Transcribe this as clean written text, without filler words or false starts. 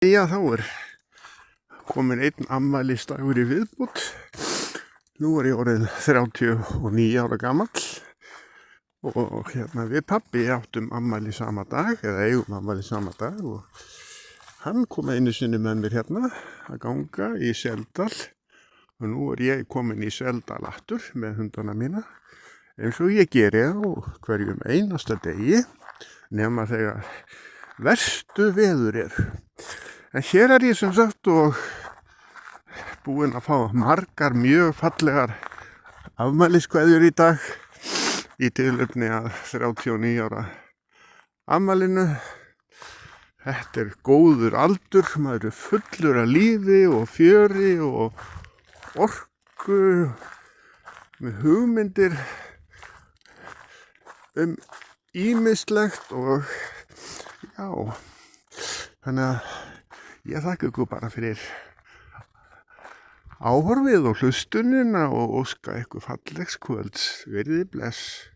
Já, þá komin einn afmælisdagur í viðbót. Nú ég orðinn 39 ára gamall og við pabbi áttum afmæli sama dag, eða eigum afmæli sama dag, og hann kom einu sinni með mér að ganga í Seldal og nú ég komin í Seldal aftur með hundana mína, eins og ég geri á hverjum einasta degi, nema þegar verstu veður En hér ég sem sagt og búinn að fá margar mjög fallegar afmæliskveðjur í dag í tilefni að 39 ára afmælinu. Þetta góður aldur, maður fullur af lífi og fjöri og orku með hugmyndir ýmislegt og já, þannig að ég þakka ykkur bara fyrir áhorfið og hlustunina og óska ykkur fallegs kvölds. Verið bless.